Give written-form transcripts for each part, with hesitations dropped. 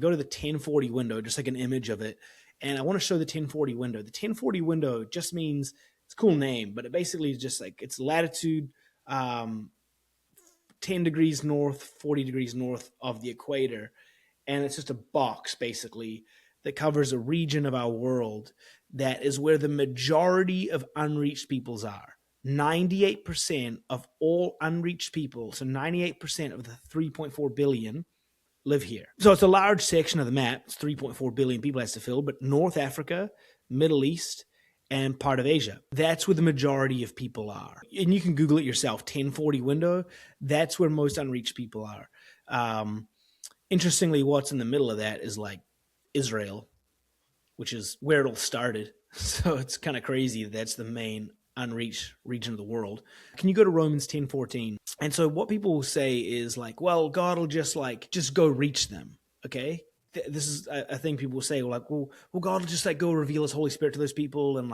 Go to the 1040 window, just like an image of it. And I want to show the 1040 window. The 1040 window just means, it's a cool name, but it basically is just like, it's latitude 10 degrees north, 40 degrees north of the equator. And it's just a box basically that covers a region of our world that is where the majority of unreached peoples are. 98% of all unreached people, so 98% of the 3.4 billion live here. So it's a large section of the map. It's 3.4 billion people has to fill, but North Africa, Middle East, and part of Asia. That's where the majority of people are. And you can Google it yourself, 1040 window. That's where most unreached people are. Interestingly, what's in the middle of that is like Israel, which is where it all started. So it's kind of crazy that that's the main unreached region of the world. Can you go to Romans 10:14? And so what people will say is like, well, God will just go reach them. Okay. This is a thing people will say, well, God will just go reveal his Holy Spirit to those people. And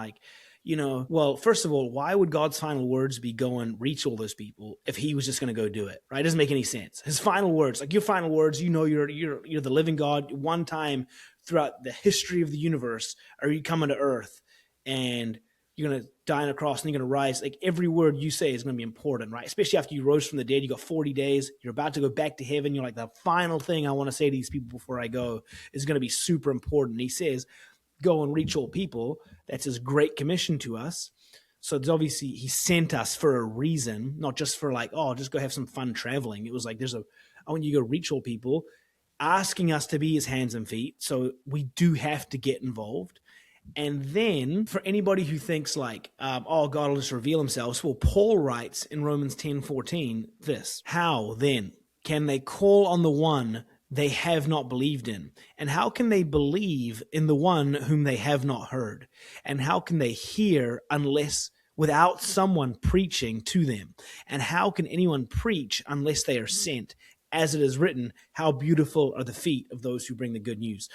well, first of all, why would God's final words be go and reach all those people if he was just going to go do it, right? It doesn't make any sense. His final words, like your final words, you're the living God. One time throughout the history of the universe, are you coming to earth and you're going to die on a cross and you're going to rise. Like every word you say is going to be important, right? Especially after you rose from the dead, you got 40 days, you're about to go back to heaven. You're like, the final thing I want to say to these people before I go is going to be super important. He says, go and reach all people. That's his great commission to us. So it's obviously he sent us for a reason, not just for just go have some fun traveling. It was like, I want you to go reach all people, asking us to be his hands and feet. So we do have to get involved. And then for anybody who thinks God will just reveal himself. Well, Paul writes in Romans 10:14 this, how then can they call on the one they have not believed in? And how can they believe in the one whom they have not heard? And how can they hear without someone preaching to them? And how can anyone preach unless they are sent? As it is written, how beautiful are the feet of those who bring the good news.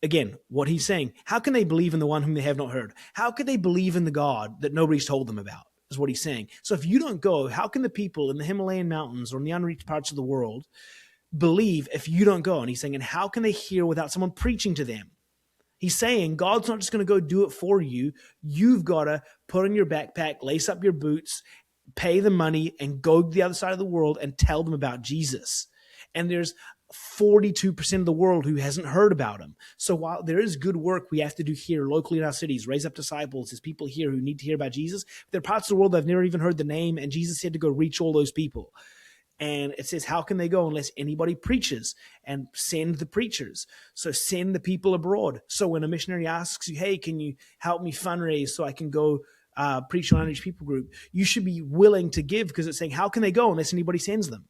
Again, what he's saying, how can they believe in the one whom they have not heard? How could they believe in the God that nobody's told them about, is what he's saying. So if you don't go, how can the people in the Himalayan mountains or in the unreached parts of the world believe if you don't go? And he's saying, and how can they hear without someone preaching to them? He's saying God's not just going to go do it for you. You've got to put on your backpack, lace up your boots, pay the money, and go to the other side of the world and tell them about Jesus. And there's 42% of the world who hasn't heard about him. So while there is good work we have to do here locally in our cities, raise up disciples, there's people here who need to hear about Jesus. There are parts of the world that have never even heard the name, and Jesus said to go reach all those people. And it says, how can they go unless anybody preaches? And send the preachers. So send the people abroad. So when a missionary asks you, hey, can you help me fundraise so I can go preach on an unreached people group? You should be willing to give, because it's saying, how can they go unless anybody sends them?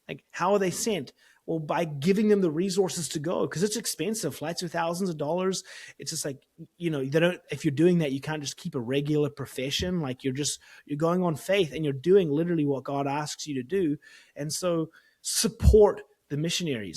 Like, how are they sent? Well, by giving them the resources to go, because it's expensive. Flights are thousands of dollars. It's just if you're doing that, you can't just keep a regular profession. Like you're going on faith and you're doing literally what God asks you to do. And so support the missionaries.